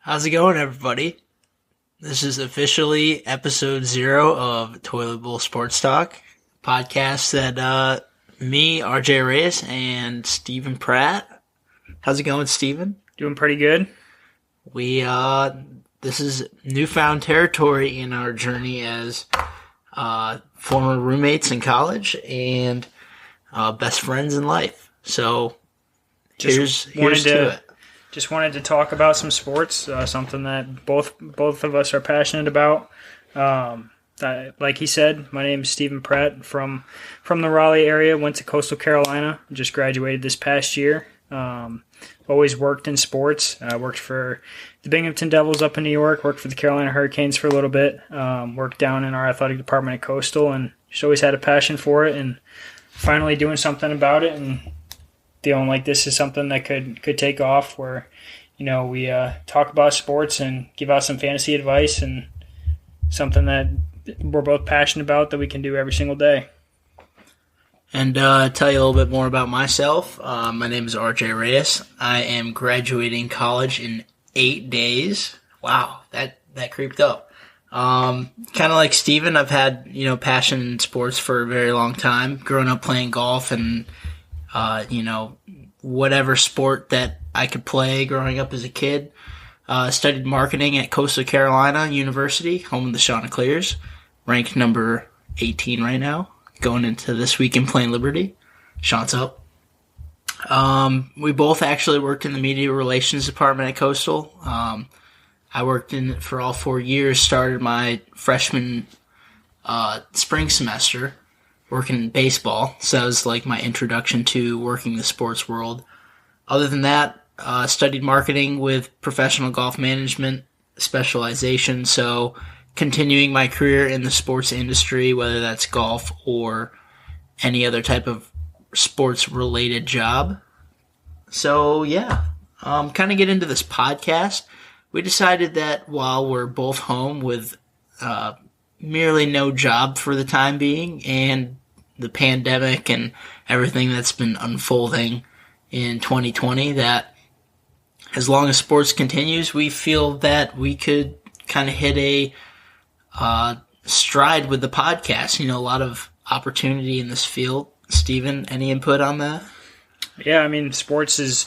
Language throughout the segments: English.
How's it going, everybody? This is officially episode 0 of Toilet Bowl Sports Talk, podcast that me, RJ Reyes, and Stephen Pratt. How's it going, Stephen? Doing pretty good. This is newfound territory in our journey as former roommates in college and best friends in life. So here's to it. Just wanted to talk about some sports, something that both of us are passionate about. Like he said, my name is Stephen Pratt from the Raleigh area. Went to Coastal Carolina. Just graduated this past year. Always worked in sports. Worked for the Binghamton Devils up in New York. Worked for the Carolina Hurricanes for a little bit. Worked down in our athletic department at Coastal, and just always had a passion for it. And finally doing something about it, and feeling like this is something that could take off, where we talk about sports and give out some fantasy advice, and something that we're both passionate about that we can do every single day. And tell you a little bit more about myself. My name is RJ Reyes. I am graduating college in 8 days. Wow, that creeped up. Kind of like Steven, I've had passion in sports for a very long time. Growing up playing golf and whatever sport that I could play growing up as a kid. Studied marketing at Coastal Carolina University, home of the Chanticleers, ranked number 18 right now, going into this week in Plain Liberty. Shots up. We both actually worked in the media relations department at Coastal. I worked in it for all 4 years, started my freshman spring semester working in baseball, so that was like my introduction to working the sports world. Other than that, studied marketing with professional golf management specialization, so continuing my career in the sports industry, whether that's golf or any other type of sports-related job. So yeah, kind of get into this podcast. We decided that while we're both home with merely no job for the time being, and the pandemic and everything that's been unfolding in 2020, that as long as sports continues, we feel that we could kind of hit a stride with the podcast. A lot of opportunity in this field. Steven, any input on that? Yeah, I mean, sports is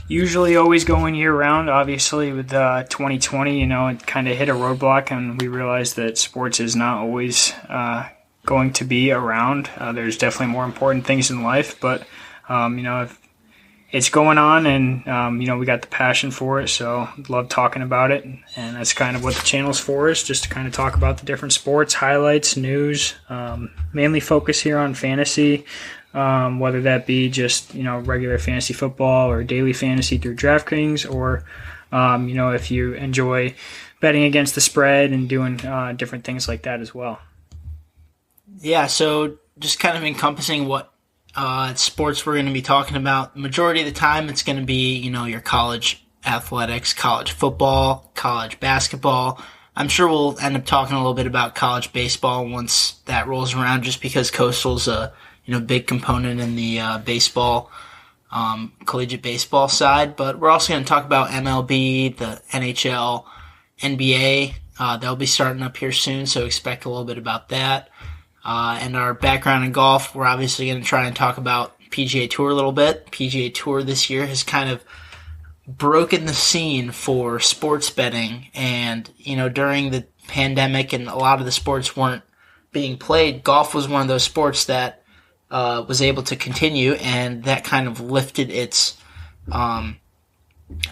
usually always going year-round. Obviously, with 2020, it kind of hit a roadblock, and we realized that sports is not always going to be around. There's definitely more important things in life, but if it's going on, and we got the passion for it, so love talking about it, and that's kind of what the channel's for, is just to kind of talk about the different sports, highlights, news, mainly focus here on fantasy, whether that be just regular fantasy football or daily fantasy through DraftKings, or if you enjoy betting against the spread and doing different things like that as well. Yeah, so just kind of encompassing what sports we're going to be talking about. Majority of the time, it's going to be, your college athletics, college football, college basketball. I'm sure we'll end up talking a little bit about college baseball once that rolls around, just because Coastal's a big component in the baseball, collegiate baseball side. But we're also going to talk about MLB, the NHL, NBA. They'll be starting up here soon, so expect a little bit about that. And our background in golf, we're obviously going to try and talk about PGA Tour a little bit. PGA Tour this year has kind of broken the scene for sports betting. And, during the pandemic and a lot of the sports weren't being played, golf was one of those sports that was able to continue, and that kind of lifted its, I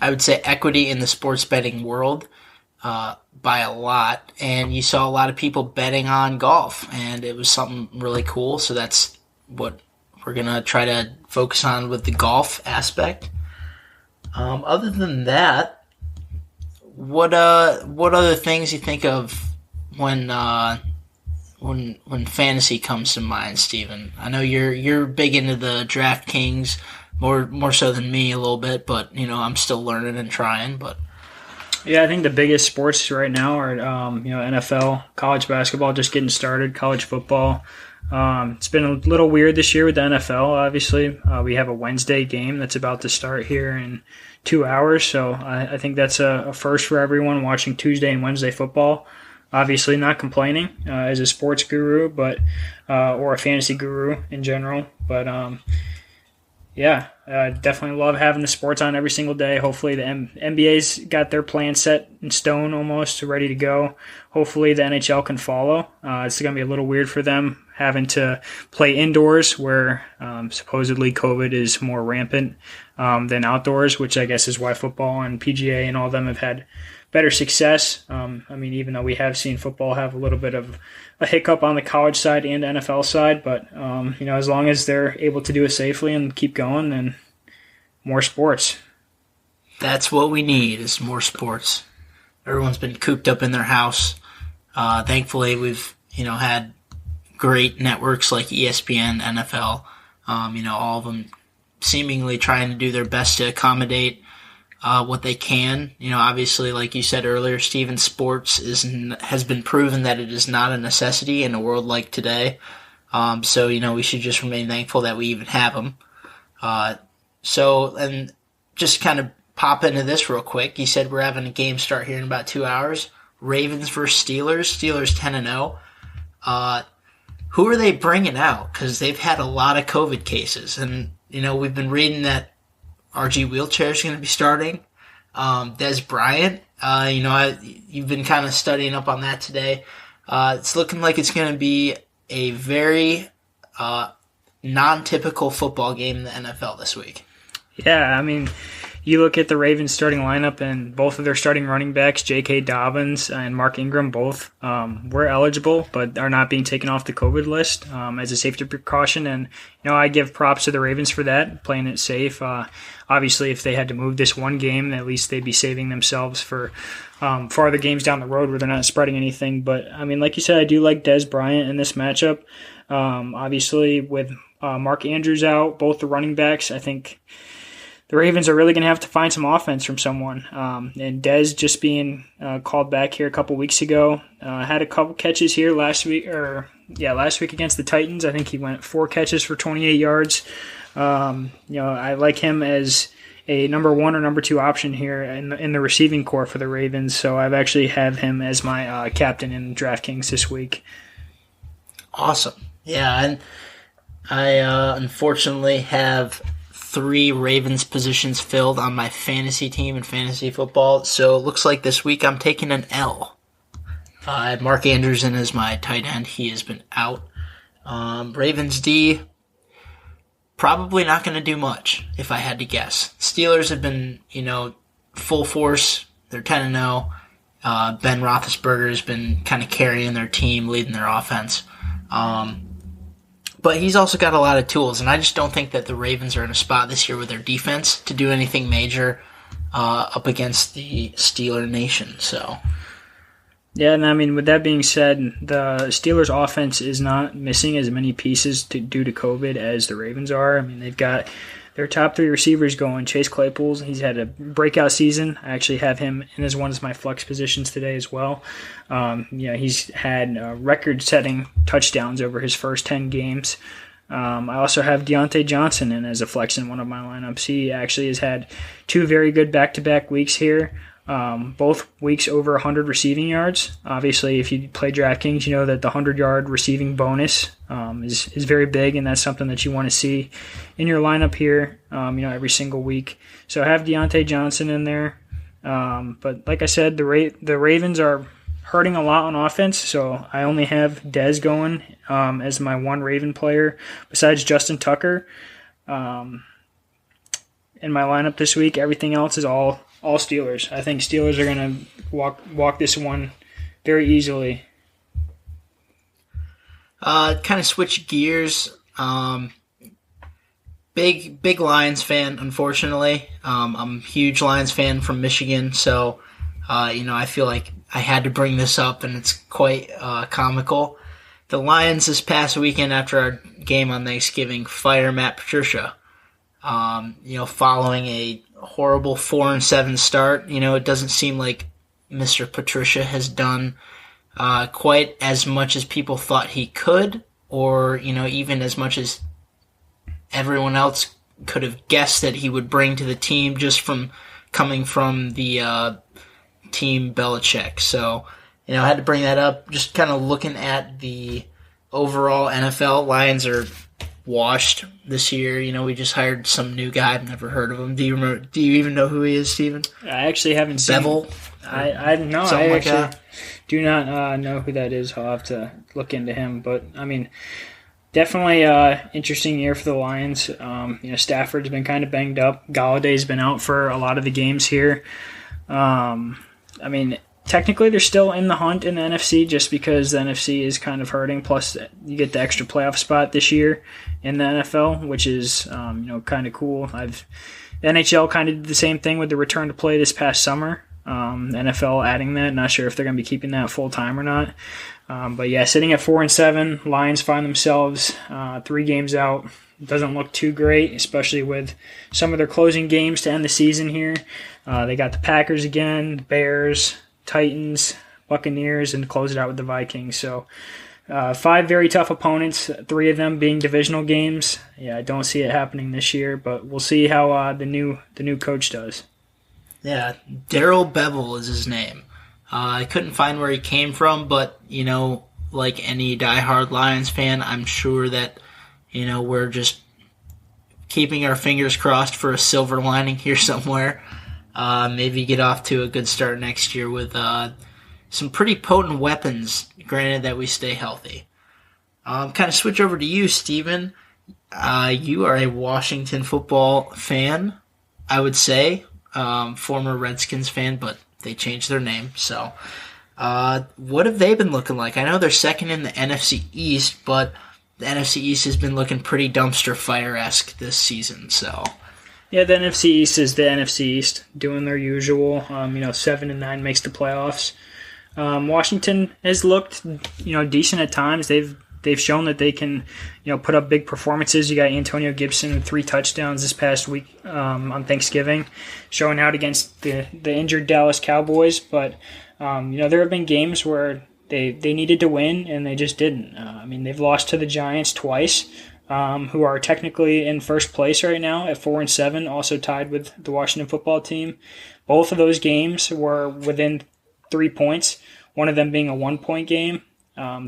would say, equity in the sports betting world by a lot, and you saw a lot of people betting on golf, and it was something really cool. So that's what we're gonna try to focus on with the golf aspect. Other than that, what other things you think of when fantasy comes to mind, Steven? I know you're big into the DraftKings, more so than me a little bit, but I'm still learning and trying, but. Yeah, I think the biggest sports right now are, NFL, college basketball just getting started, college football, It's been a little weird this year with the NFL, obviously. We have a Wednesday game that's about to start here in 2 hours, so I think that's a first for everyone watching Tuesday and Wednesday football. Obviously not complaining as a sports guru, but or a fantasy guru in general. But yeah, definitely love having the sports on every single day. Hopefully the NBA's got their plan set in stone almost, ready to go. Hopefully the NHL can follow. It's going to be a little weird for them having to play indoors where supposedly COVID is more rampant than outdoors, which I guess is why football and PGA and all of them have had better success. Even though we have seen football have a little bit of a hiccup on the college side and NFL side, but as long as they're able to do it safely and keep going, then more sports. That's what we need, is more sports. Everyone's been cooped up in their house. Thankfully, we've had great networks like ESPN, NFL. All of them seemingly trying to do their best to accommodate what they can. Obviously, like you said earlier, Steven, sports has been proven that it is not a necessity in a world like today. So we should just remain thankful that we even have them. And just kind of pop into this real quick. You said we're having a game start here in about 2 hours. Ravens versus Steelers. Steelers 10-0. Who are they bringing out? Because they've had a lot of COVID cases. And, we've been reading that RG Wheelchair is going to be starting. Des Bryant, you've been kind of studying up on that today. It's looking like it's going to be a very non-typical football game in the NFL this week. Yeah, you look at the Ravens starting lineup and both of their starting running backs, J.K. Dobbins and Mark Ingram, both were eligible but are not being taken off the COVID list as a safety precaution. And, I give props to the Ravens for that, playing it safe. Obviously, if they had to move this one game, at least they'd be saving themselves for farther games down the road where they're not spreading anything. But, like you said, I do like Des Bryant in this matchup. Obviously, with Mark Andrews out, both the running backs, I think the Ravens are really going to have to find some offense from someone. And Dez just being called back here a couple weeks ago, had a couple catches here last week against the Titans. I think he went 4 catches for 28 yards. I like him as a number 1 or number 2 option here in the receiving core for the Ravens. So I've actually have him as my captain in DraftKings this week. Awesome. Yeah, and I unfortunately have 3 Ravens positions filled on my fantasy team in fantasy football. So it looks like this week I'm taking an L. I have Mark Andrews in as my tight end. He has been out. Ravens D, probably not going to do much if I had to guess. Steelers have been, full force. They're 10-0. Ben Roethlisberger has been kind of carrying their team, leading their offense. But he's also got a lot of tools, and I just don't think that the Ravens are in a spot this year with their defense to do anything major up against the Steeler Nation. So, yeah, and with that being said, the Steelers' offense is not missing as many pieces due to COVID as the Ravens are. They've got their top 3 receivers going. Chase Claypool, he's had a breakout season. I actually have him in as one of my flex positions today as well. He's had record-setting touchdowns over his first 10 games. I also have Deontay Johnson in as a flex in one of my lineups. He actually has had 2 very good back-to-back weeks here. Both weeks over 100 receiving yards. Obviously, if you play DraftKings, you know that the 100-yard receiving bonus is very big, and that's something that you want to see in your lineup here, every single week. So I have Deontay Johnson in there. But like I said, the Ravens are hurting a lot on offense, so I only have Dez going as my one Raven player besides Justin Tucker. In my lineup this week, everything else is all Steelers. I think Steelers are going to walk this one very easily. Kind of switch gears. Big Lions fan, unfortunately. I'm a huge Lions fan from Michigan, so I feel like I had to bring this up, and it's quite comical. The Lions this past weekend after our game on Thanksgiving fire Matt Patricia. Following a horrible 4-7 start, it doesn't seem like Mr. Patricia has done quite as much as people thought he could or, even as much as everyone else could have guessed that he would bring to the team just from coming from the team Belichick. So, I had to bring that up. Just kind of looking at the overall NFL, Lions are washed this year. We just hired some new guy. I've never heard of him. Do you even know who he is, Steven? I actually haven't seen Bevel? I no, I actually do not know who that is. I'll have to look into him. But, definitely interesting year for the Lions. Stafford's been kind of banged up. Galladay's been out for a lot of the games here. Technically they're still in the hunt in the NFC just because the NFC is kind of hurting. Plus, you get the extra playoff spot this year in the NFL, which is kind of cool. The NHL kind of did the same thing with the return to play this past summer. NFL adding that. Not sure if they're going to be keeping that full time or not. But yeah, sitting at 4-7, Lions find themselves 3 games out. Doesn't look too great, especially with some of their closing games to end the season here. They got the Packers again, Bears, Titans, Buccaneers, and close it out with the Vikings. So 5 very tough opponents, 3 of them being divisional games. Yeah, I don't see it happening this year, but we'll see how the new coach does. Yeah, Darrell Bevel is his name. I couldn't find where he came from, but, like any diehard Lions fan, I'm sure that, we're just keeping our fingers crossed for a silver lining here somewhere. Maybe get off to a good start next year with some pretty potent weapons, granted that we stay healthy. Kind of switch over to you, Steven. You are a Washington football fan, I would say. Former Redskins fan, but they changed their name. So what have they been looking like? I know they're second in the NFC East, but the NFC East has been looking pretty dumpster fire-esque this season. So yeah, the NFC East is the NFC East doing their usual. 7-9 makes the playoffs. Washington has looked, decent at times. They've shown that they can, put up big performances. You got Antonio Gibson with 3 touchdowns this past week on Thanksgiving, showing out against the injured Dallas Cowboys. But there have been games where they needed to win and they just didn't. They've lost to the Giants twice, who are technically in first place right now at 4-7, also tied with the Washington football team. Both of those games were within 3 points, one of them being a 1-point game.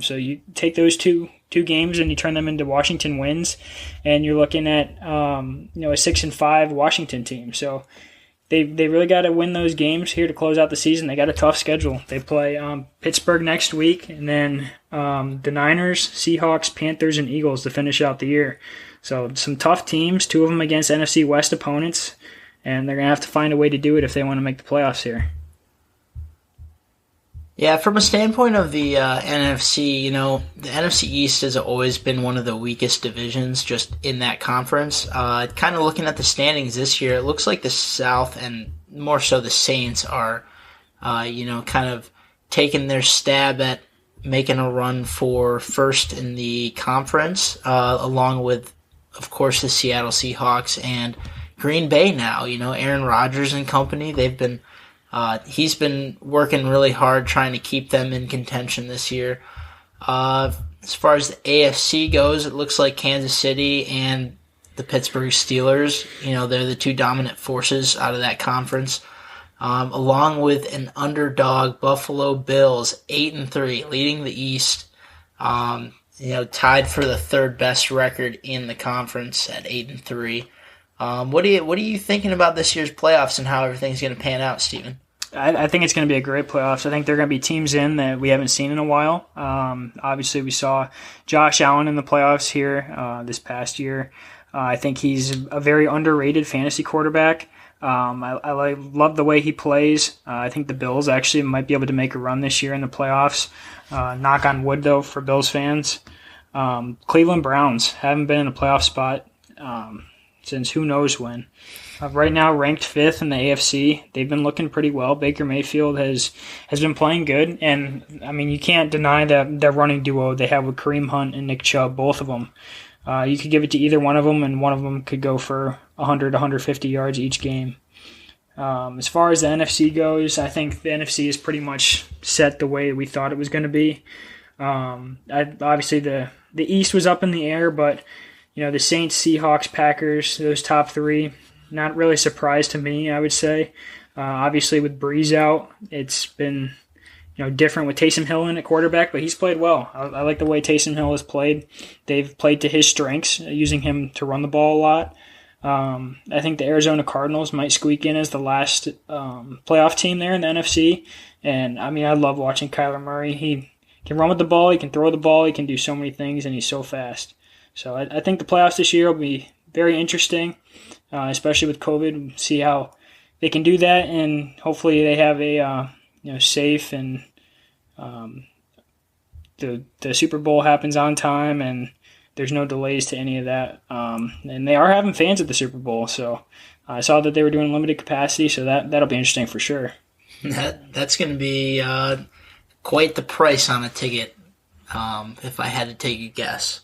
So you take those two games and you turn them into Washington wins, and you're looking at a 6-5 Washington team. So they really got to win those games here to close out the season. They got a tough schedule. They play Pittsburgh next week, and then the Niners, Seahawks, Panthers, and Eagles to finish out the year. So some tough teams, 2 of them against NFC West opponents, and they're going to have to find a way to do it if they want to make the playoffs here. Yeah, from a standpoint of the NFC, the NFC East has always been one of the weakest divisions just in that conference. Kind of looking at the standings this year, it looks like the South and more so the Saints are, kind of taking their stab at making a run for first in the conference, along with, of course, the Seattle Seahawks and Green Bay now. Aaron Rodgers and company, they've been... he's been working really hard trying to keep them in contention this year. As far as the AFC goes, it looks like Kansas City and the Pittsburgh Steelers, they're the 2 dominant forces out of that conference, along with an underdog Buffalo Bills, 8-3, leading the East, tied for the 3rd best record in the conference at 8-3. What are you thinking about this year's playoffs and how everything's going to pan out, Steven? I think it's going to be a great playoffs. I think there are going to be teams in that we haven't seen in a while. Obviously, we saw Josh Allen in the playoffs here this past year. I think he's a very underrated fantasy quarterback. I love the way he plays. I think the Bills actually might be able to make a run this year in the playoffs. Knock on wood, though, for Bills fans. Cleveland Browns haven't been in a playoff spot since who knows when. Right now, ranked 5th in the AFC. They've been looking pretty well. Baker Mayfield has been playing good. And, you can't deny that running duo they have with Kareem Hunt and Nick Chubb, both of them. You could give it to either one of them, and one of them could go for 100, 150 yards each game. As far as the NFC goes, I think the NFC is pretty much set the way we thought it was going to be. Obviously, the the East was up in the air, but the Saints, Seahawks, Packers, those top three, not really a surprise to me, I would say. Obviously, with Breeze out, it's been different with Taysom Hill in at quarterback, but he's played well. I like the way Taysom Hill has played. They've played to his strengths, using him to run the ball a lot. I think the Arizona Cardinals might squeak in as the last playoff team there in the NFC. And, I love watching Kyler Murray. He can run with the ball, he can throw the ball, he can do so many things, and he's so fast. So I think the playoffs this year will be very interesting, especially with COVID. See how they can do that, and hopefully they have a safe and the Super Bowl happens on time and there's no delays to any of that. And they are having fans at the Super Bowl, so I saw that they were doing limited capacity, so that'll be interesting for sure. That's going to be quite the price on a ticket, if I had to take a guess.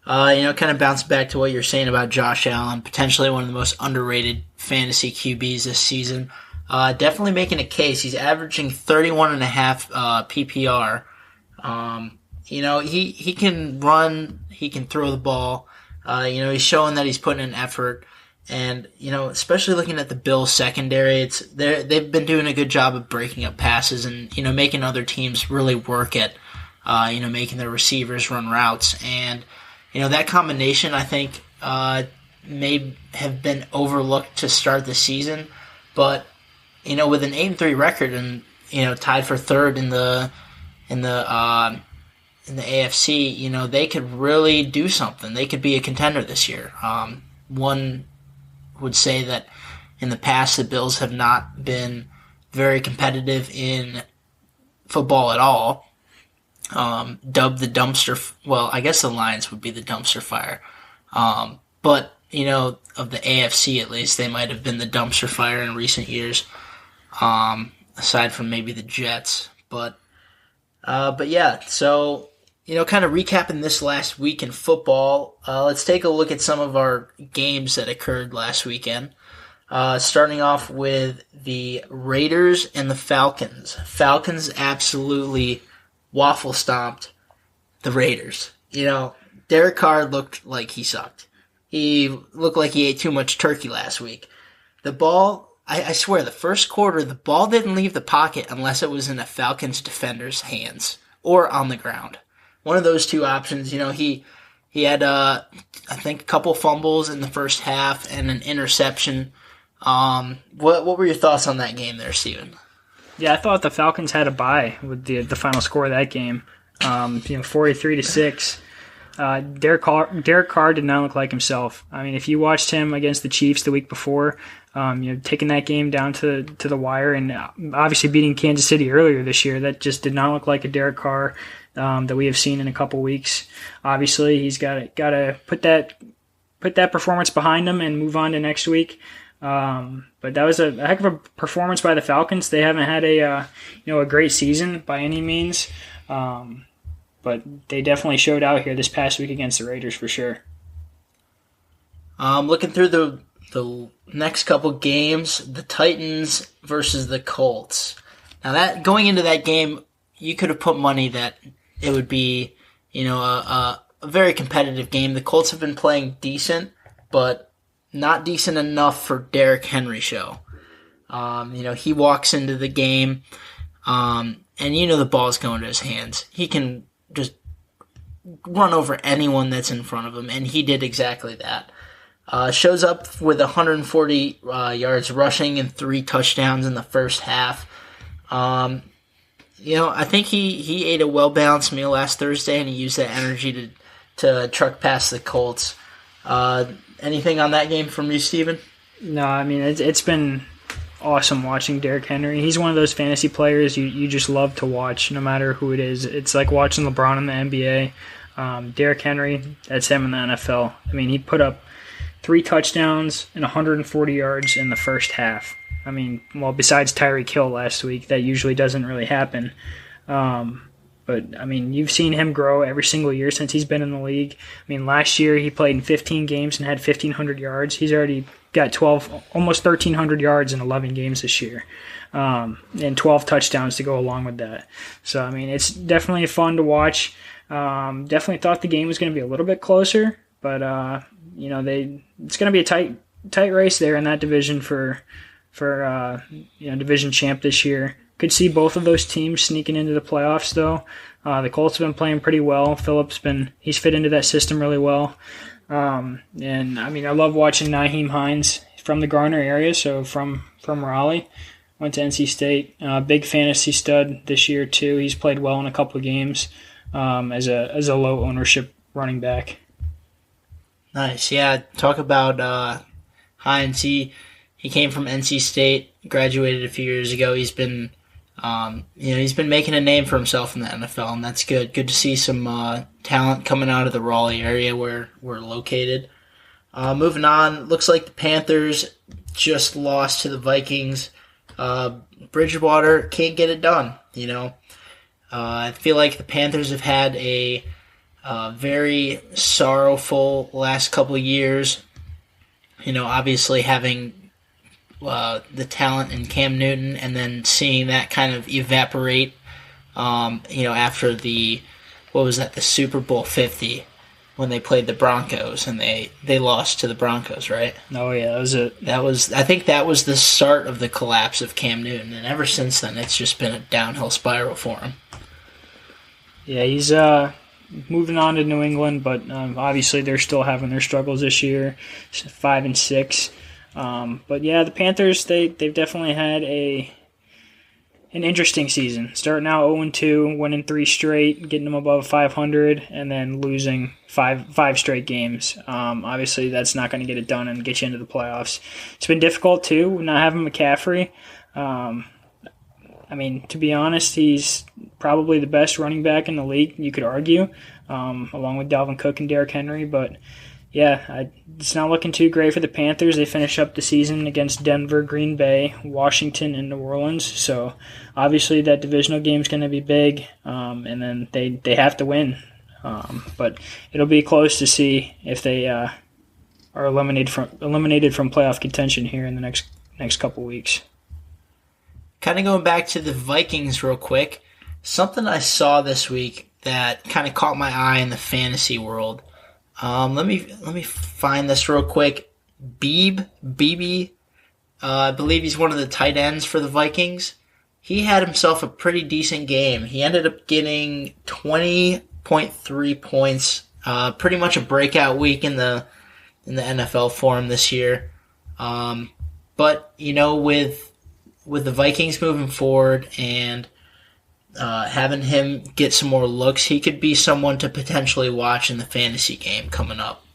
Kind of bounce back to what you're saying about Josh Allen, potentially one of the most underrated fantasy QBs this season. Definitely making a case. He's averaging 31.5 PPR. He can run, he can throw the ball. He's showing that he's putting in effort. And, especially looking at the Bills secondary, they've been doing a good job of breaking up passes and, making other teams really work at, making their receivers run routes. And, that combination, I think, may have been overlooked to start the season. But, with an 8-3 record and, tied for third in the AFC, they could really do something. They could be a contender this year. One would say that in the past the Bills have not been very competitive in football at all. Dubbed the dumpster. Well, I guess the Lions would be the dumpster fire. But of the AFC at least, they might have been the dumpster fire in recent years. Aside from maybe the Jets, but yeah. So kind of recapping this last week in football, let's take a look at some of our games that occurred last weekend. Starting off with the Raiders and the Falcons. Falcons absolutely waffle stomped the Raiders. Derek Carr looked like he sucked. He looked like he ate too much turkey last week. The ball, I swear, the first quarter, the ball didn't leave the pocket unless it was in a Falcons defender's hands or on the ground. One of those two options. He had, I think, a couple fumbles in the first half and an interception. What were your thoughts on that game there, Steven? Yeah, I thought the Falcons had a bye with the final score of that game. 43-6. Derek Carr did not look like himself. If you watched him against the Chiefs the week before, taking that game down to the wire and obviously beating Kansas City earlier this year, that just did not look like a Derek Carr that we have seen in a couple weeks. Obviously, he's got to put that performance behind him and move on to next week. But that was a heck of a performance by the Falcons. They haven't had a great season by any means. But they definitely showed out here this past week against the Raiders for sure. Looking through the next couple games, the Titans versus the Colts. Now that going into that game, you could have put money that it would be, a very competitive game. The Colts have been playing decent, but not decent enough for Derrick Henry show. He walks into the game, and the ball's going to his hands. He can just run over anyone that's in front of him, and he did exactly that. Shows up with 140 yards rushing and 3 touchdowns in the first half. I think he ate a well-balanced meal last Thursday, and he used that energy to truck past the Colts. Anything on that game from you, Steven? No, it's been awesome watching Derrick Henry. He's one of those fantasy players you just love to watch, no matter who it is. It's like watching LeBron in the NBA. Derrick Henry, that's him in the NFL. He put up 3 touchdowns and 140 yards in the first half. Besides Tyreek Hill last week, that usually doesn't really happen. But you've seen him grow every single year since he's been in the league. Last year he played in 15 games and had 1,500 yards. He's already got 12, almost 1,300 yards in 11 games this year, and 12 touchdowns to go along with that. So, it's definitely fun to watch. Definitely thought the game was going to be a little bit closer, but it's going to be a tight race there in that division for division champ this year. Could see both of those teams sneaking into the playoffs though. The Colts have been playing pretty well. He's fit into that system really well. And I mean, I love watching Nyheim Hines from the Garner area, so from Raleigh. Went to NC State. Big fantasy stud this year too. He's played well in a couple of games as a low ownership running back. Nice, yeah. Talk about Hines. He came from NC State, graduated a few years ago. He's been he's been making a name for himself in the NFL, and that's good. Good to see some talent coming out of the Raleigh area where we're located. Moving on, looks like the Panthers just lost to the Vikings. Bridgewater can't get it done. I feel like the Panthers have had a very sorrowful last couple of years. Obviously having the talent in Cam Newton, and then seeing that kind of evaporate. After the Super Bowl 50. When they played the Broncos and they lost to the Broncos, right? Oh yeah, that was it. I think that was the start of the collapse of Cam Newton, and ever since then it's just been a downhill spiral for him. Yeah, he's moving on to New England, but obviously they're still having their struggles this year, 5-6. But yeah, the Panthers they've definitely had an interesting season. Starting out 0-2, winning 3 straight, getting them above 500, and then losing five straight games. Obviously, that's not going to get it done and get you into the playoffs. It's been difficult, too, not having McCaffrey. To be honest, he's probably the best running back in the league, you could argue, along with Dalvin Cook and Derrick Henry. But, yeah, it's not looking too great for the Panthers. They finish up the season against Denver, Green Bay, Washington, and New Orleans. So, obviously, that divisional game is going to be big, and then they have to win. But it'll be close to see if they are eliminated from playoff contention here in the next couple weeks. Kind of going back to the Vikings real quick, something I saw this week that kind of caught my eye in the fantasy world. Let me find this real quick. Beebe, I believe he's one of the tight ends for the Vikings. He had himself a pretty decent game. He ended up getting 20.3 points. Pretty much a breakout week in the NFL for him this year. But with the Vikings moving forward and having him get some more looks, he could be someone to potentially watch in the fantasy game coming up.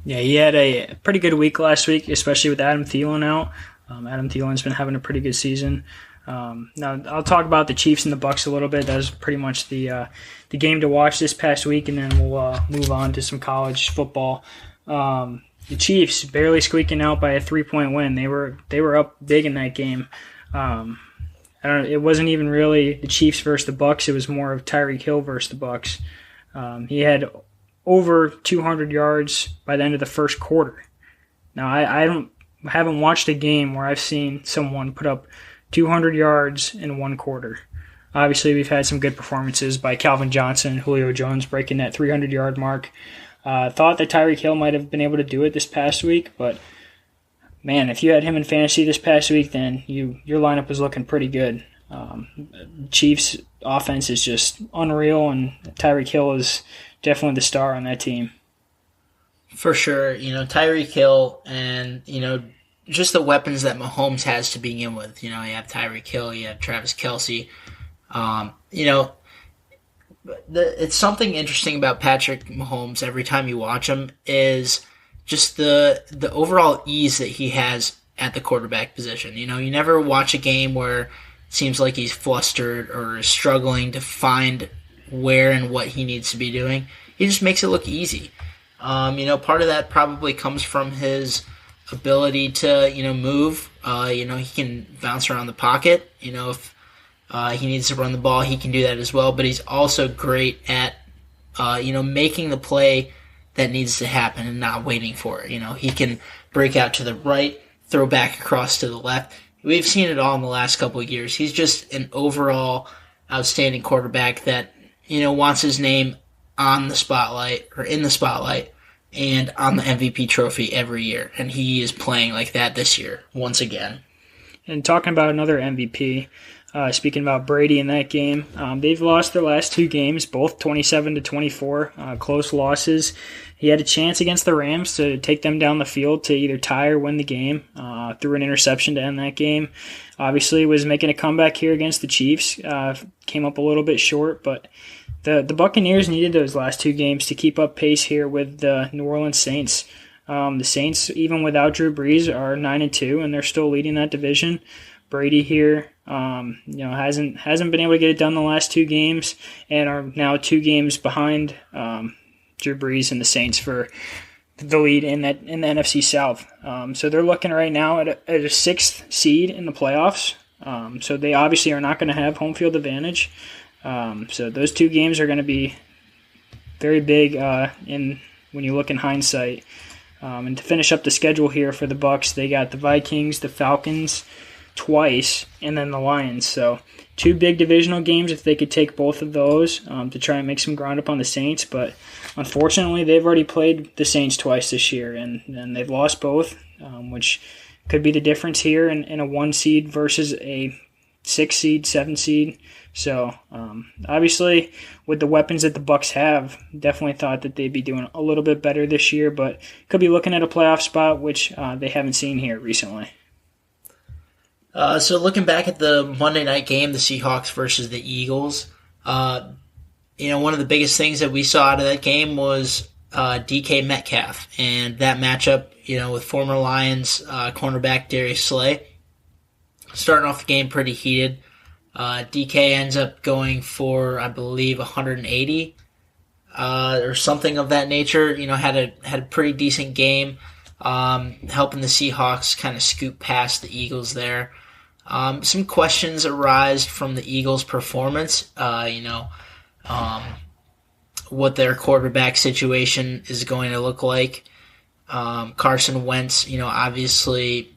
Yeah, he had a pretty good week last week, especially with Adam Thielen out. Adam Thielen's been having a pretty good season. Now, I'll talk about the Chiefs and the Bucs a little bit. That was pretty much the game to watch this past week, and then we'll move on to some college football. The Chiefs barely squeaking out by a 3-point win. They were up big in that game. It wasn't even really the Chiefs versus the Bucs. It was more of Tyreek Hill versus the Bucs. He had over 200 yards by the end of the first quarter. Now, I haven't watched a game where I've seen someone put up 200 yards in one quarter. Obviously, we've had some good performances by Calvin Johnson, Julio Jones breaking that 300-yard mark. Thought that Tyreek Hill might have been able to do it this past week, but man, if you had him in fantasy this past week, then your lineup is looking pretty good. Chiefs' offense is just unreal, and Tyreek Hill is definitely the star on that team. For sure, Tyreek Hill and, just the weapons that Mahomes has to begin with. You have Tyreek Hill, you have Travis Kelce. It's something interesting about Patrick Mahomes every time you watch him is just the overall ease that he has at the quarterback position. You never watch a game where it seems like he's flustered or is struggling to find where and what he needs to be doing. He just makes it look easy. Part of that probably comes from his ability to, move. He can bounce around the pocket. If he needs to run the ball, he can do that as well. But he's also great at, making the play that needs to happen and not waiting for it. He can break out to the right, throw back across to the left. We've seen it all in the last couple of years. He's just an overall outstanding quarterback that wants his name on the spotlight or in the spotlight and on the MVP trophy every year. And he is playing like that this year once again. And talking about another MVP, speaking about Brady in that game, they've lost their last 2 games, both 27-24, close losses. He had a chance against the Rams to take them down the field to either tie or win the game, threw an interception to end that game. Obviously was making a comeback here against the Chiefs, came up a little bit short, but the Buccaneers needed those last 2 games to keep up pace here with the New Orleans Saints. The Saints, even without Drew Brees, are 9-2, and they're still leading that division. Brady here, hasn't been able to get it done the last 2 games, and are now 2 games behind Drew Brees and the Saints for the lead in the NFC South. So they're looking right now at a 6th seed in the playoffs. So they obviously are not going to have home field advantage. So those 2 games are going to be very big when you look in hindsight. And to finish up the schedule here for the Bucs, they got the Vikings, the Falcons twice, and then the Lions. So 2 big divisional games if they could take both of those to try and make some ground up on the Saints. But unfortunately, they've already played the Saints twice this year, and they've lost both, which could be the difference here in a 1 seed versus a 6 seed, 7 seed. So obviously, with the weapons that the Bucs have, definitely thought that they'd be doing a little bit better this year, but could be looking at a playoff spot, which they haven't seen here recently. So looking back at the Monday night game, the Seahawks versus the Eagles, one of the biggest things that we saw out of that game was DK Metcalf, and that matchup, with former Lions cornerback Darius Slay, starting off the game pretty heated. DK ends up going for, I believe, 180 or something of that nature. Had a pretty decent game, helping the Seahawks kind of scoop past the Eagles there. Some questions arise from the Eagles' performance. What their quarterback situation is going to look like. Carson Wentz, obviously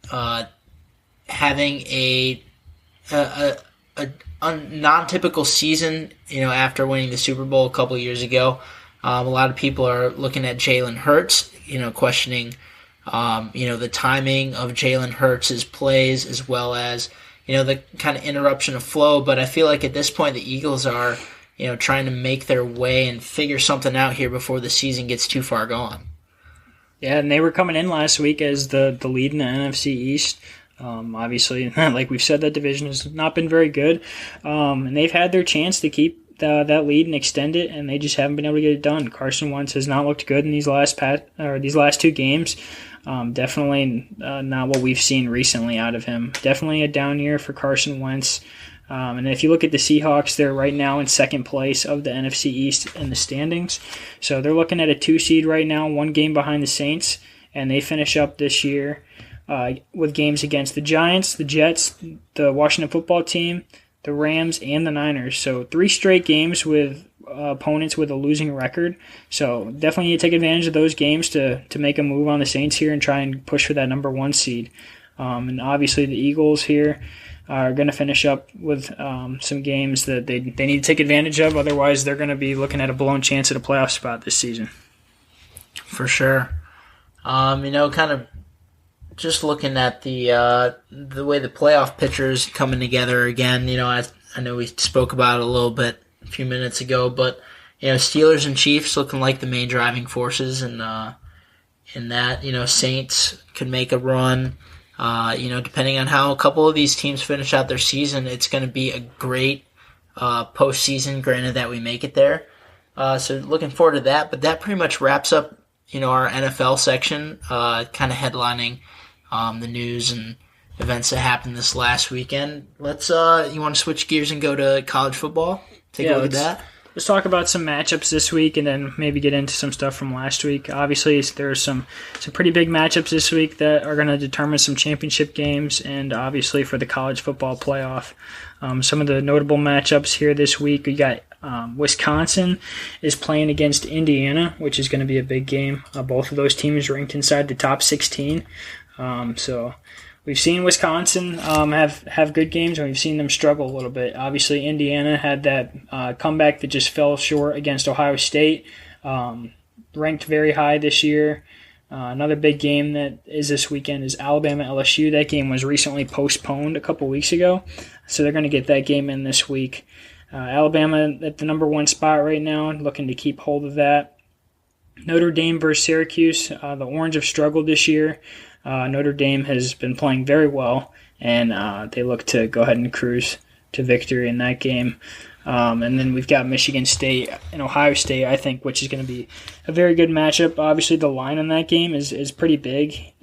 having a non-typical season, after winning the Super Bowl a couple years ago. A lot of people are looking at Jalen Hurts, questioning, the timing of Jalen Hurts' plays as well as, the kind of interruption of flow. But I feel like at this point the Eagles are, trying to make their way and figure something out here before the season gets too far gone. Yeah, and they were coming in last week as the lead in the NFC East. Obviously, like we've said, that division has not been very good, and they've had their chance to keep that lead and extend it, and they just haven't been able to get it done. Carson Wentz has not looked good in these last 2 games. Definitely not what we've seen recently out of him. Definitely a down year for Carson Wentz. And if you look at the Seahawks, they're right now in 2nd place of the NFC East in the standings. So they're looking at a 2 seed right now, 1 game behind the Saints, and they finish up this year with games against the Giants, the Jets, the Washington football team, the Rams, and the Niners. So 3 straight games with opponents with a losing record. So definitely need to take advantage of those games to make a move on the Saints here and try and push for that number 1 seed. And obviously the Eagles here are going to finish up with some games that they need to take advantage of. Otherwise, they're going to be looking at a blown chance at a playoff spot this season. For sure. Kind of just looking at the way the playoff pictures coming together again. I know we spoke about it a little bit a few minutes ago, but Steelers and Chiefs looking like the main driving forces, and in that Saints could make a run. Depending on how a couple of these teams finish out their season, it's going to be a great postseason, granted that we make it there. So looking forward to that. But that pretty much wraps up, our NFL section, kind of headlining the news and events that happened this last weekend. Let's, you want to switch gears and go to college football? Take a look at that. Let's talk about some matchups this week and then maybe get into some stuff from last week. Obviously, there's some pretty big matchups this week that are going to determine some championship games and obviously for the college football playoff. Some of the notable matchups here this week, we got Wisconsin is playing against Indiana, which is going to be a big game. Both of those teams ranked inside the top 16. So we've seen Wisconsin have good games, and we've seen them struggle a little bit. Obviously, Indiana had that comeback that just fell short against Ohio State, ranked very high this year. Another big game that is this weekend is Alabama-LSU. That game was recently postponed a couple weeks ago, so they're going to get that game in this week. Alabama at the number 1 spot right now, looking to keep hold of that. Notre Dame versus Syracuse. The Orange have struggled this year. Notre Dame has been playing very well, and they look to go ahead and cruise to victory in that game. And then we've got Michigan State and Ohio State, I think, which is going to be a very good matchup. Obviously, the line on that game is pretty big,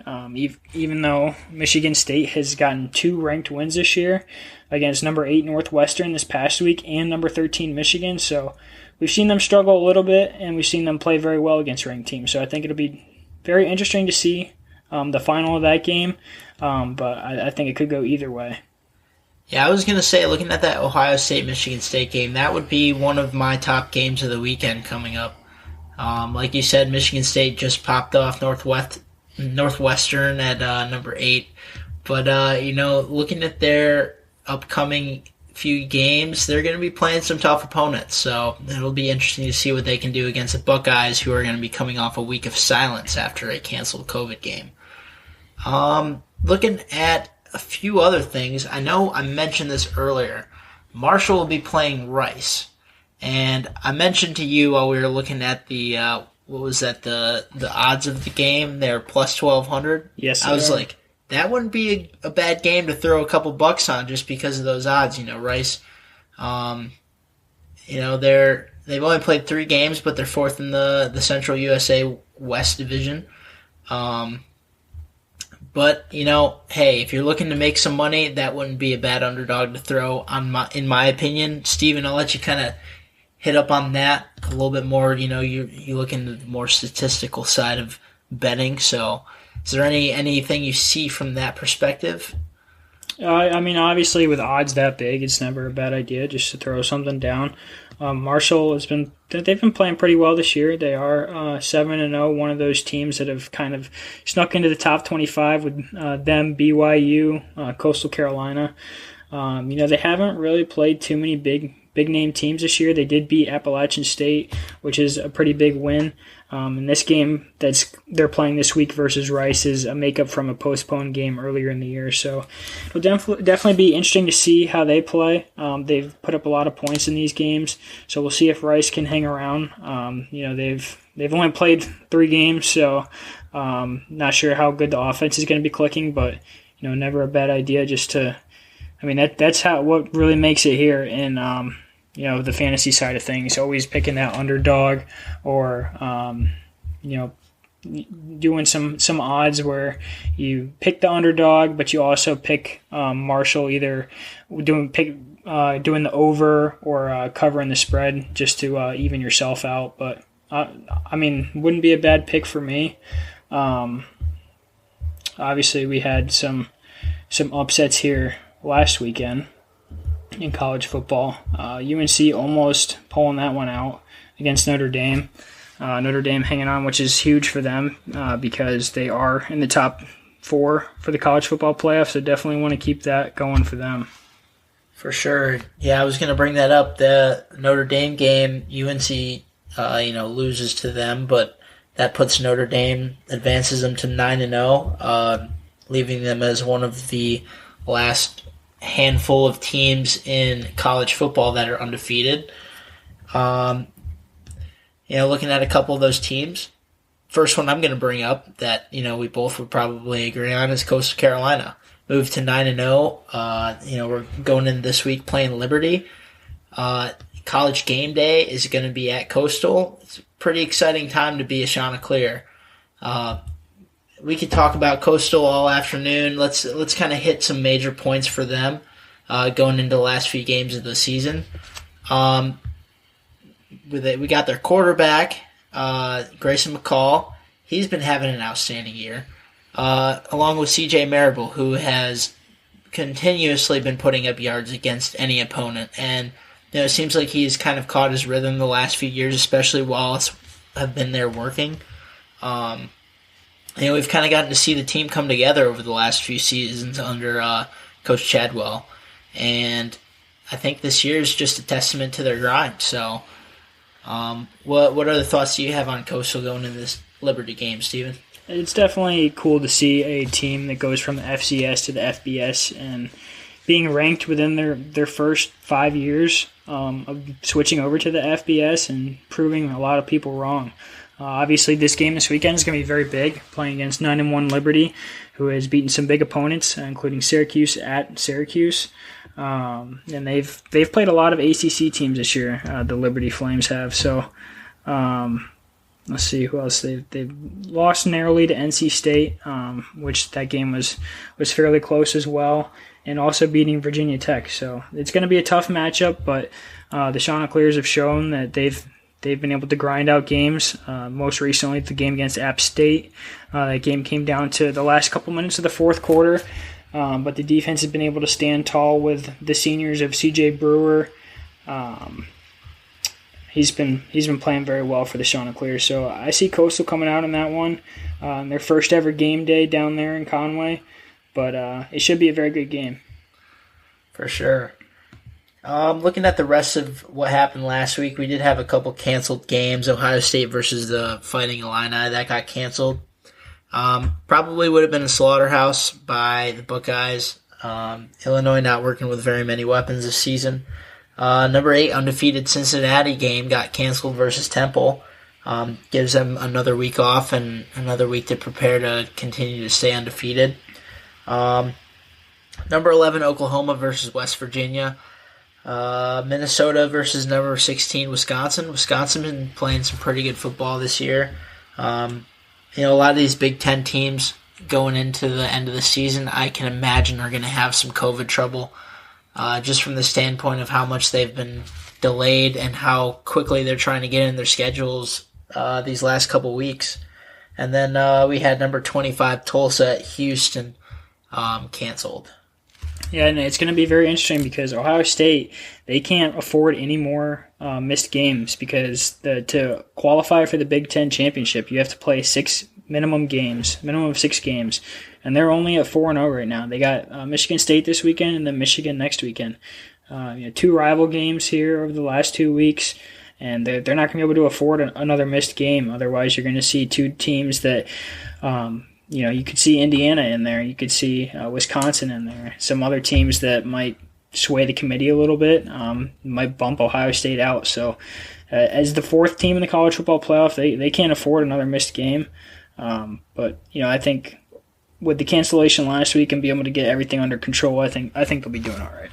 even though Michigan State has gotten 2 ranked wins this year against number 8 Northwestern this past week and number 13 Michigan. So we've seen them struggle a little bit, and we've seen them play very well against ranked teams. So I think it'll be very interesting to see the final of that game, but I think it could go either way. Yeah, I was going to say, looking at that Ohio State-Michigan State game, that would be one of my top games of the weekend coming up. Like you said, Michigan State just popped off Northwestern at number 8. But, looking at their upcoming few games, they're going to be playing some tough opponents. So it'll be interesting to see what they can do against the Buckeyes, who are going to be coming off a week of silence after a canceled COVID game. Looking at a few other things. I know I mentioned this earlier. Marshall will be playing Rice. And I mentioned to you while we were looking at the, the odds of the game, they're plus 1,200. Yes, I was like, that wouldn't be a bad game to throw a couple bucks on just because of those odds. Rice, they've only played 3 games, but they're 4th in the Central USA West Division. But, hey, if you're looking to make some money, that wouldn't be a bad underdog to throw, in my opinion. Steven, I'll let you kind of hit up on that a little bit more. You look into the more statistical side of betting. So is there anything you see from that perspective? Obviously with odds that big, it's never a bad idea just to throw something down. Marshall they've been playing pretty well this year. They are 7-0, one of those teams that have kind of snuck into the top 25 with them, BYU, Coastal Carolina. They haven't really played too many big name teams this year. They did beat Appalachian State, which is a pretty big win. And this game they're playing this week versus Rice is a makeup from a postponed game earlier in the year. So it'll definitely be interesting to see how they play. They've put up a lot of points in these games, so we'll see if Rice can hang around. They've only played 3 games, so not sure how good the offense is going to be clicking, but never a bad idea just to. That's what really makes it here in the fantasy side of things. Always picking that underdog or doing some odds where you pick the underdog, but you also pick Marshall, either doing the over or covering the spread just to even yourself out. But wouldn't be a bad pick for me. Obviously, we had some upsets here last weekend in college football. UNC almost pulling that one out against Notre Dame. Notre Dame hanging on, which is huge for them because they are in the top 4 for the college football playoff, so definitely want to keep that going for them. For sure. Yeah, I was going to bring that up. The Notre Dame game, UNC, loses to them, but that puts Notre Dame, advances them to 9-0, leaving them as one of the last handful of teams in college football that are undefeated. Looking at a couple of those teams, first one I'm going to bring up that we both would probably agree on is Coastal Carolina. Moved to 9-0. We're going in this week playing Liberty. College game day is going to be at Coastal. It's a pretty exciting time to be a Chanticleer. We could talk about Coastal all afternoon. Let's kind of hit some major points for them going into the last few games of the season. We got their quarterback, Grayson McCall. He's been having an outstanding year, along with C.J. Marable, who has continuously been putting up yards against any opponent. And it seems like he's kind of caught his rhythm the last few years, especially while Wallace have been there working. we've kind of gotten to see the team come together over the last few seasons under Coach Chadwell, and I think this year is just a testament to their grind. So, what other thoughts do you have on Coastal going into this Liberty game, Steven? It's definitely cool to see a team that goes from the FCS to the FBS and being ranked within their first 5 years of switching over to the FBS and proving a lot of people wrong. Obviously, this game this weekend is going to be very big, playing against 9-1 Liberty, who has beaten some big opponents, including Syracuse at Syracuse. And they've played a lot of ACC teams this year. The Liberty Flames have. So let's see who else they've lost narrowly to NC State, which that game was fairly close as well, and also beating Virginia Tech. So it's going to be a tough matchup, but the Chanticleers have shown that they've been able to grind out games. Most recently, the game against App State. That game came down to the last couple minutes of the fourth quarter, but the defense has been able to stand tall with the seniors of C.J. Brewer. He's been playing very well for the Chanticleers. So I see Coastal coming out in that one, their first ever game day down there in Conway. But it should be a very good game. For sure. Looking at the rest of what happened last week, we did have a couple canceled games. Ohio State versus the Fighting Illini, that got canceled. Probably would have been a slaughterhouse by the Buckeyes. Illinois not working with very many weapons this season. Number 8 undefeated Cincinnati game got canceled versus Temple. Gives them another week off and another week to prepare to continue to stay undefeated. Number 11 Oklahoma versus West Virginia. Minnesota versus number 16 Wisconsin. Wisconsin been playing some pretty good football this year. A lot of these Big Ten teams going into the end of the season, I can imagine are going to have some COVID trouble, just from the standpoint of how much they've been delayed and how quickly they're trying to get in their schedules these last couple weeks. And then we had number 25 Tulsa at Houston canceled. Yeah, and it's going to be very interesting because Ohio State, they can't afford any more missed games because to qualify for the Big Ten championship, you have to play minimum of 6 games, and they're only at 4-0 right now. They got Michigan State this weekend and then Michigan next weekend. 2 rival games here over the last 2 weeks, and they're not going to be able to afford another missed game. Otherwise, you're going to see 2 teams that you could see Indiana in there. You could see Wisconsin in there. Some other teams that might sway the committee a little bit, might bump Ohio State out. So as the 4th team in the college football playoff, they can't afford another missed game. But I think with the cancellation last week and be able to get everything under control, I think they'll be doing all right.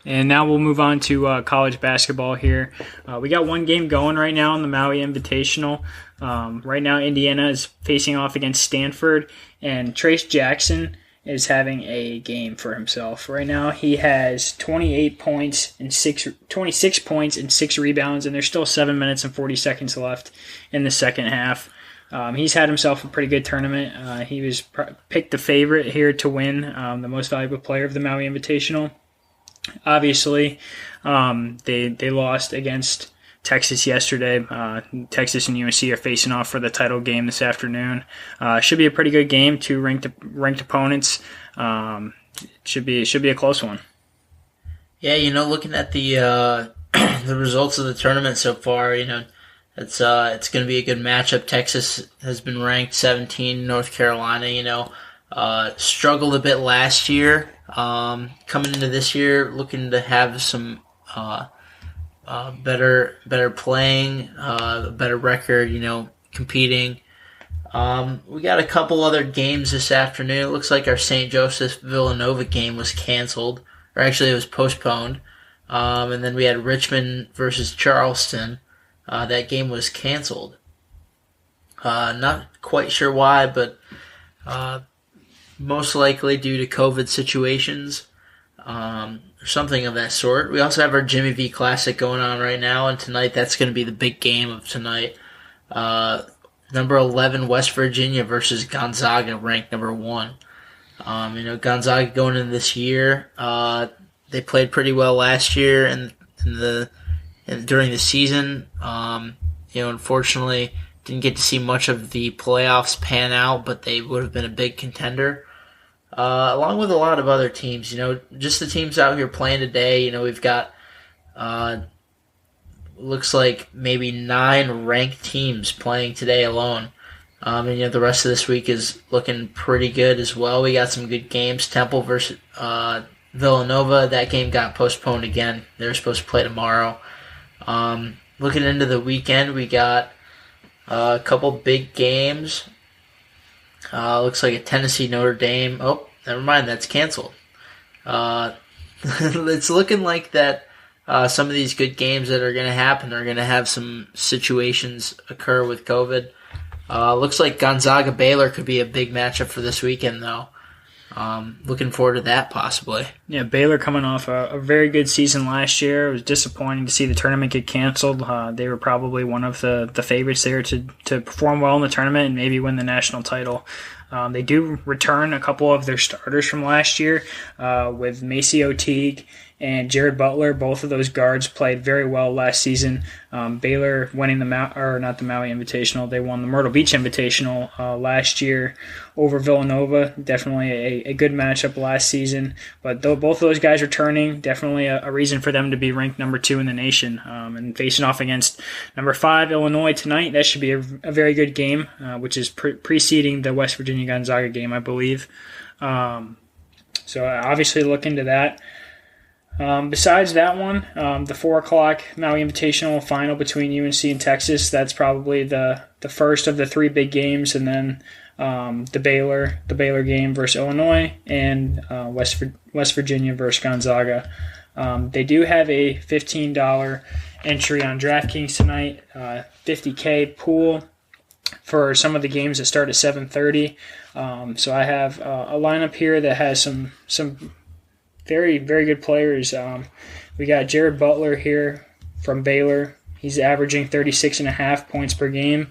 And now we'll move on to college basketball here. We got one game going right now in the Maui Invitational. Right now, Indiana is facing off against Stanford, and Trace Jackson is having a game for himself. Right now, he has 26 points and 6 rebounds, and there's still 7 minutes and 40 seconds left in the second half. He's had himself a pretty good tournament. He was picked the favorite here to win the most valuable player of the Maui Invitational. Obviously, they lost against Texas yesterday. Texas and UNC are facing off for the title game this afternoon. Should be a pretty good game. 2 ranked opponents. Should be a close one. Yeah, looking at the the results of the tournament so far, it's going to be a good matchup. Texas has been ranked 17. North Carolina, struggled a bit last year. Coming into this year, looking to have some better playing, a better record, competing. We got a couple other games this afternoon. It looks like our St. Joseph Villanova game was canceled, or actually it was postponed. And then we had Richmond versus Charleston. That game was canceled. Not quite sure why, but most likely due to COVID situations, or something of that sort. We also have our Jimmy V Classic going on right now, and tonight that's going to be the big game of tonight. Number 11 West Virginia versus Gonzaga, ranked number 1. Gonzaga going into this year, they played pretty well last year in the during the season. Unfortunately, didn't get to see much of the playoffs pan out, but they would have been a big contender. Along with a lot of other teams, just the teams out here playing today. We've got looks like maybe 9 ranked teams playing today alone. And the rest of this week is looking pretty good as well. We got some good games. Temple versus Villanova. That game got postponed again. They're supposed to play tomorrow. Looking into the weekend, we got a couple big games. Looks like a Tennessee Notre Dame. Oh, never mind. That's canceled. It's looking like that. Some of these good games that are going to happen are going to have some situations occur with COVID. Looks like Gonzaga Baylor could be a big matchup for this weekend, though. Looking forward to that possibly. Yeah, Baylor coming off a very good season last year. It was disappointing to see the tournament get canceled. They were probably one of the favorites there to perform well in the tournament and maybe win the national title. They do return a couple of their starters from last year with Maceo Teague and Jared Butler. Both of those guards played very well last season. Baylor winning the not the Maui Invitational. They won the Myrtle Beach Invitational last year over Villanova. Definitely a good matchup last season. But though both of those guys returning, definitely a reason for them to be ranked number 2 in the nation. And facing off against number 5 Illinois tonight, that should be a very good game, which is preceding the West Virginia Gonzaga game, I believe. So obviously look into that. Besides that one, the 4 o'clock Maui Invitational final between UNC and Texas, that's probably the first of the 3 big games, and then the Baylor game versus Illinois, and West Virginia versus Gonzaga. They do have a $15 entry on DraftKings tonight, $50K pool for some of the games that start at 7:30. So I have a lineup here that has some very, very good players. We got Jared Butler here from Baylor. He's averaging 36.5 points per game.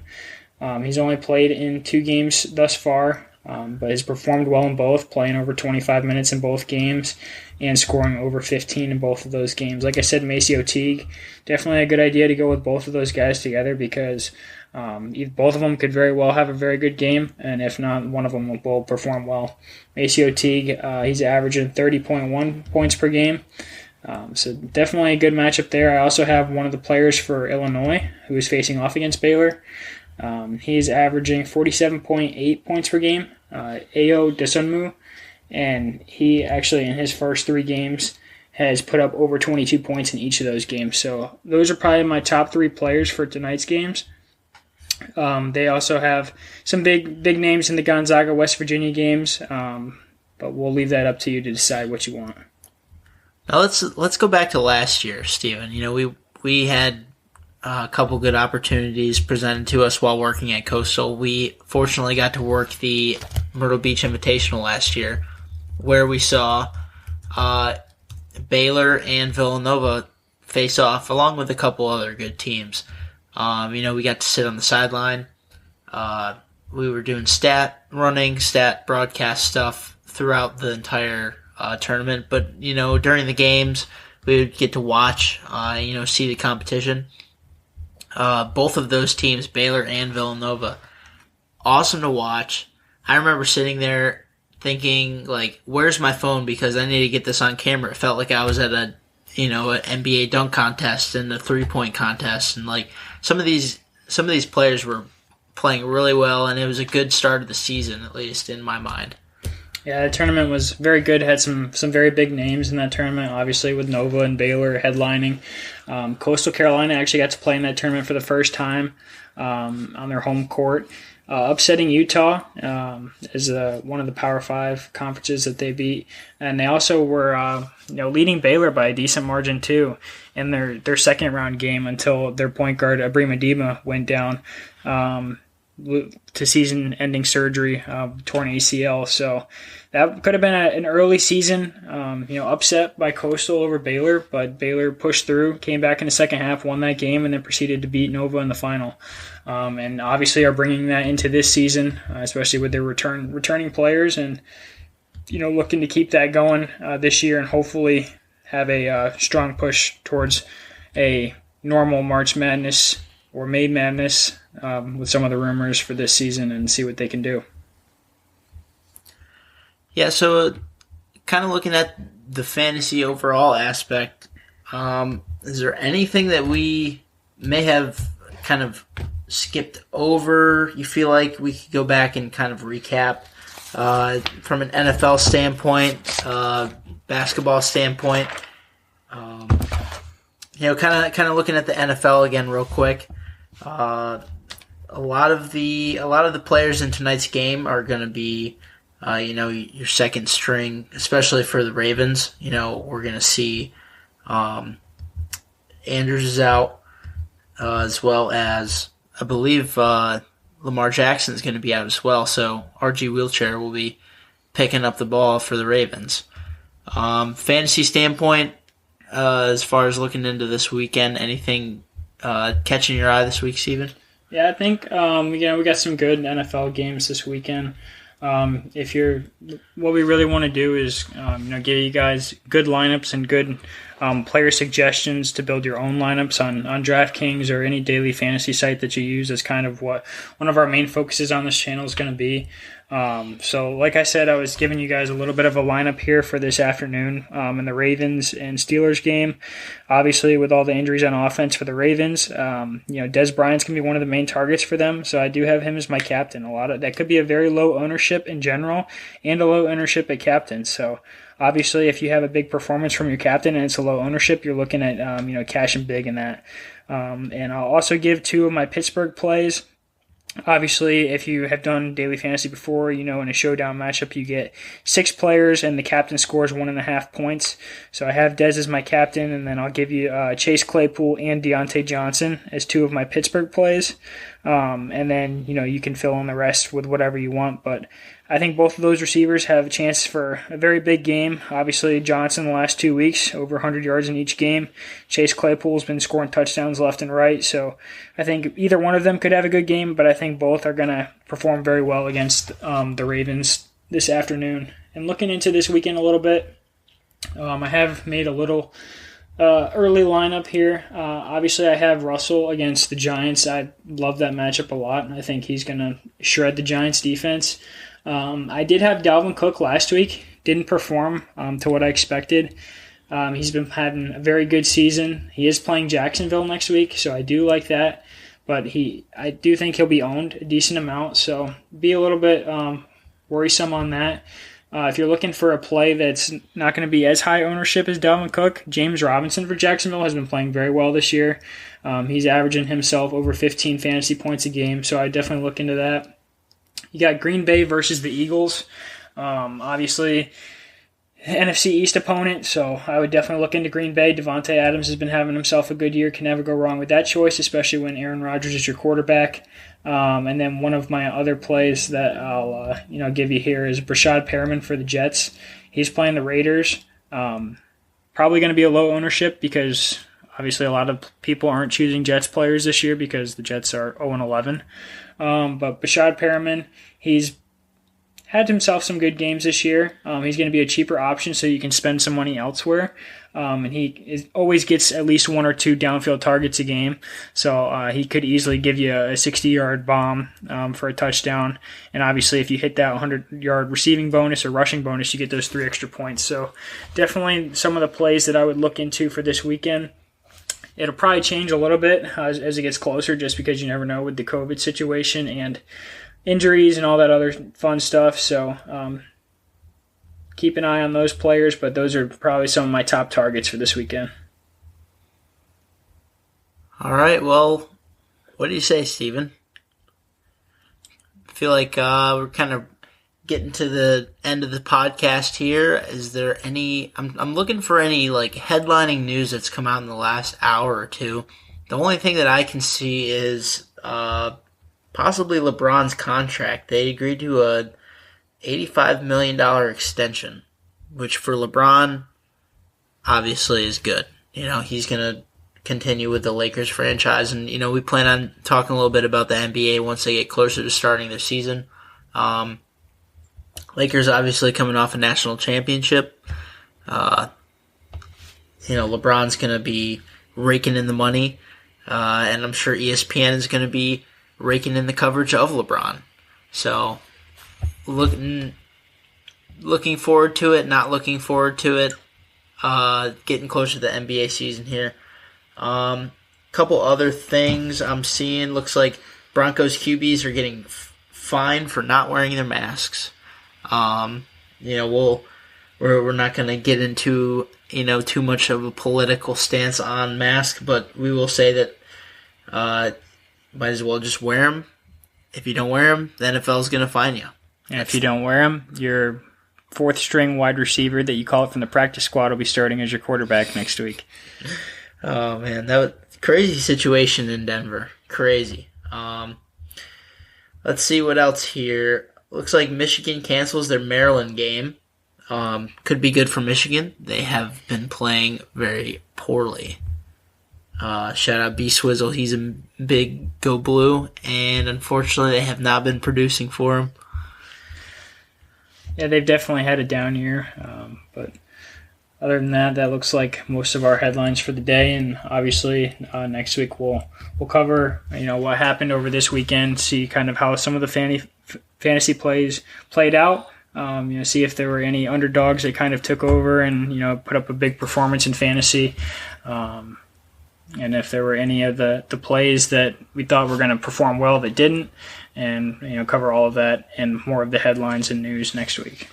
He's only played in 2 games thus far, but has performed well in both, playing over 25 minutes in both games and scoring over 15 in both of those games. Like I said, Maceo Teague, definitely a good idea to go with both of those guys together because both of them could very well have a very good game, and if not, one of them will perform well. Maceo Teague, he's averaging 30.1 points per game, so definitely a good matchup there. I also have one of the players for Illinois who is facing off against Baylor. He's averaging 47.8 points per game, Ayo Desunmu, and he actually in his first 3 games has put up over 22 points in each of those games. So those are probably my top 3 players for tonight's games. They also have some big names in the Gonzaga West Virginia games, but we'll leave that up to you to decide what you want. Now let's go back to last year, Steven. We had a couple good opportunities presented to us while working at Coastal. We fortunately got to work the Myrtle Beach Invitational last year, where we saw Baylor and Villanova face off, along with a couple other good teams. We got to sit on the sideline. We were doing stat broadcast stuff throughout the entire tournament. But, during the games, we would get to watch, see the competition. Both of those teams, Baylor and Villanova, awesome to watch. I remember sitting there thinking, where's my phone? Because I need to get this on camera. It felt like I was at an NBA dunk contest and a 3-point contest, and some of these players were playing really well, and it was a good start of the season, at least in my mind. Yeah, the tournament was very good. Had some very big names in that tournament, obviously with Nova and Baylor headlining. Coastal Carolina actually got to play in that tournament for the first time on their home court, upsetting Utah is one of the Power 5 conferences that they beat. And they also were leading Baylor by a decent margin too in their second round game until their point guard Abrima Dima went down to season-ending surgery, torn ACL. So that could have been an early season, upset by Coastal over Baylor, but Baylor pushed through, came back in the second half, won that game, and then proceeded to beat Nova in the final. And obviously are bringing that into this season, especially with their returning players, and looking to keep that going this year and hopefully have a strong push towards a normal March Madness or May Madness with some of the rumors for this season and see what they can do. Yeah, so kind of looking at the fantasy overall aspect, is there anything that we may have kind of skipped over? You feel like we could go back and kind of recap from an NFL standpoint, basketball standpoint? Kind of looking at the NFL again real quick. A lot of the players in tonight's game are going to be, your second string, especially for the Ravens. We're going to see Andrews is out, as well as I believe Lamar Jackson is going to be out as well. So RG Wheelchair will be picking up the ball for the Ravens. Fantasy standpoint, as far as looking into this weekend, anything catching your eye this week, Steven? Yeah, I think we got some good NFL games this weekend. What we really want to do is give you guys good lineups and good player suggestions to build your own lineups on DraftKings or any daily fantasy site that you use. Is kind of what one of our main focuses on this channel is going to be. So like I said, I was giving you guys a little bit of a lineup here for this afternoon in the Ravens and Steelers game. Obviously, with all the injuries on offense for the Ravens, Dez Bryant's going to be one of the main targets for them. So I do have him as my captain. That could be a very low ownership in general and a low ownership at captain. So obviously, if you have a big performance from your captain and it's a low ownership, you're looking at cashing big in that. And I'll also give two of my Pittsburgh plays. Obviously, if you have done daily fantasy before, in a showdown matchup, you get 6 players and the captain scores 1.5 points. So I have Dez as my captain, and then I'll give you Chase Claypool and Deontay Johnson as two of my Pittsburgh plays. And then, you can fill in the rest with whatever you want. But I think both of those receivers have a chance for a very big game. Obviously, Johnson the last 2 weeks, over 100 yards in each game. Chase Claypool's been scoring touchdowns left and right. So I think either one of them could have a good game, but I think both are going to perform very well against the Ravens this afternoon. And looking into this weekend a little bit, I have made a little early lineup here. Obviously, I have Russell against the Giants. I love that matchup a lot. I think he's going to shred the Giants' defense. I did have Dalvin Cook last week. Didn't perform to what I expected. He's been having a very good season. He is playing Jacksonville next week, so I do like that. But I do think he'll be owned a decent amount, so be a little bit worrisome on that. If you're looking for a play that's not going to be as high ownership as Dalvin Cook, James Robinson for Jacksonville has been playing very well this year. He's averaging himself over 15 fantasy points a game, so I definitely look into that. You got Green Bay versus the Eagles. Obviously, NFC East opponent, so I would definitely look into Green Bay. Devontae Adams has been having himself a good year. Can never go wrong with that choice, especially when Aaron Rodgers is your quarterback. And then one of my other plays that I'll give you here is Brashad Perriman for the Jets. He's playing the Raiders. Probably going to be a low ownership because obviously a lot of people aren't choosing Jets players this year because the Jets are 0-11. But Brashad Perriman, he's had himself some good games this year. He's going to be a cheaper option so you can spend some money elsewhere. And he always gets at least 1 or 2 downfield targets a game. So he could easily give you a 60-yard bomb for a touchdown. And obviously if you hit that 100-yard receiving bonus or rushing bonus, you get those 3 extra points. So definitely some of the plays that I would look into for this weekend. It'll probably change a little bit as it gets closer just because you never know with the COVID situation and injuries and all that other fun stuff. So keep an eye on those players, but those are probably some of my top targets for this weekend. All right, well, what do you say, Steven? I feel like we're kind of getting to the end of the podcast here. Is there any I'm looking for any like headlining news that's come out in the last hour or two. The only thing that I can see is possibly LeBron's contract. They agreed to a $85 million extension, which for LeBron obviously is good. He's going to continue with the Lakers franchise, and we plan on talking a little bit about the NBA once they get closer to starting their season. Lakers obviously coming off a national championship. LeBron's going to be raking in the money. And I'm sure ESPN is going to be raking in the coverage of LeBron. So, looking forward to it, not looking forward to it. Getting closer to the NBA season here. Couple other things I'm seeing. Looks like Broncos QBs are getting fined for not wearing their masks. We're not going to get into too much of a political stance on masks, but we will say that might as well just wear them. If you don't wear them, the NFL is going to fine you. And if you don't wear them, your fourth string wide receiver that you call it from the practice squad will be starting as your quarterback next week. Oh man, that was a crazy situation in Denver. Crazy. Let's see what else here. Looks like Michigan cancels their Maryland game. Could be good for Michigan. They have been playing very poorly. Shout out B Swizzle. He's a big Go Blue, and unfortunately they have not been producing for him. Yeah, they've definitely had a down year. But other than that, that looks like most of our headlines for the day. And obviously, next week we'll cover what happened over this weekend, see kind of how some of the fantasy plays played out. See if there were any underdogs that kind of took over and put up a big performance in fantasy. And if there were any of the plays that we thought were going to perform well that didn't, and cover all of that and more of the headlines and news next week.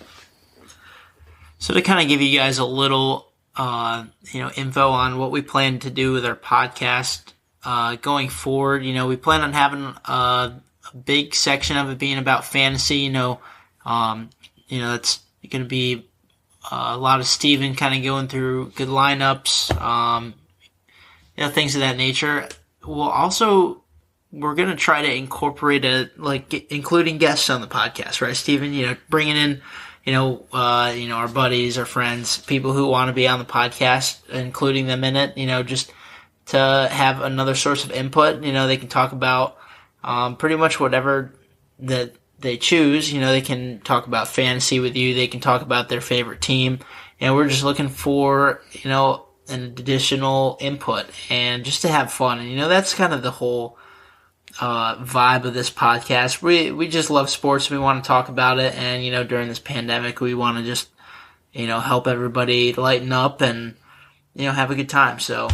So to kind of give you guys a little info on what we plan to do with our podcast going forward, we plan on having a big section of it being about fantasy. It's going to be a lot of Steven kind of going through good lineups. Things of that nature. We're going to try to incorporate including guests on the podcast, right, Steven? Bringing in, our buddies, our friends, people who want to be on the podcast, including them in it, just to have another source of input. They can talk about pretty much whatever that they choose. They can talk about fantasy with you. They can talk about their favorite team. And we're just looking for, an additional input and just to have fun. And, that's kind of the whole vibe of this podcast. We just love sports. We want to talk about it. And, during this pandemic, we want to just, help everybody lighten up and, have a good time. So.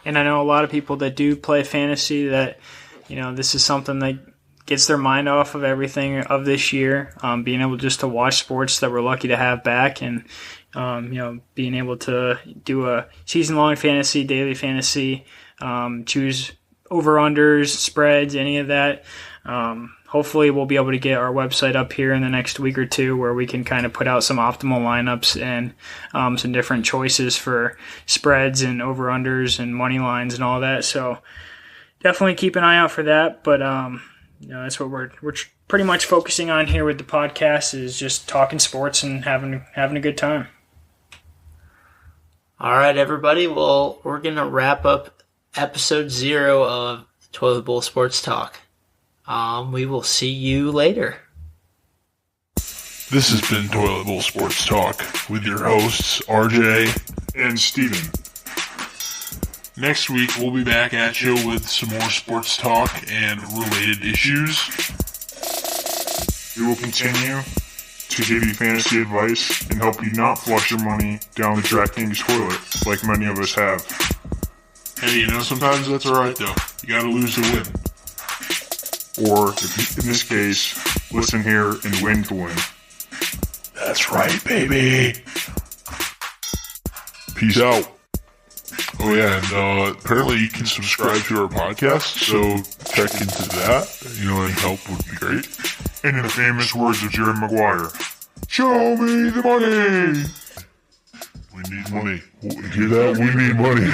And I know a lot of people that do play fantasy that, this is something that gets their mind off of everything of this year. Being able just to watch sports that we're lucky to have back and, being able to do a season-long fantasy, daily fantasy, choose over-unders, spreads, any of that. Hopefully we'll be able to get our website up here in the next week or two where we can kind of put out some optimal lineups and some different choices for spreads and over-unders and money lines and all that. So definitely keep an eye out for that. But that's what we're pretty much focusing on here with the podcast is just talking sports and having a good time. All right, everybody. Well, we're going to wrap up episode 0 of Toilet Bowl Sports Talk. We will see you later. This has been Toilet Bowl Sports Talk with your hosts, RJ and Steven. Next week, we'll be back at you with some more sports talk and related issues. We will continue to give you fantasy advice and help you not flush your money down the DraftKings toilet like many of us have. Hey, sometimes that's alright though. You gotta lose to win. Or, in this case, listen here and win to win. That's right, baby. Peace out. Oh yeah, and apparently you can subscribe to our podcast, so check into that. Any help would be great. And in the famous words of Jerry Maguire, show me the money! We need money. Hear that? We need money.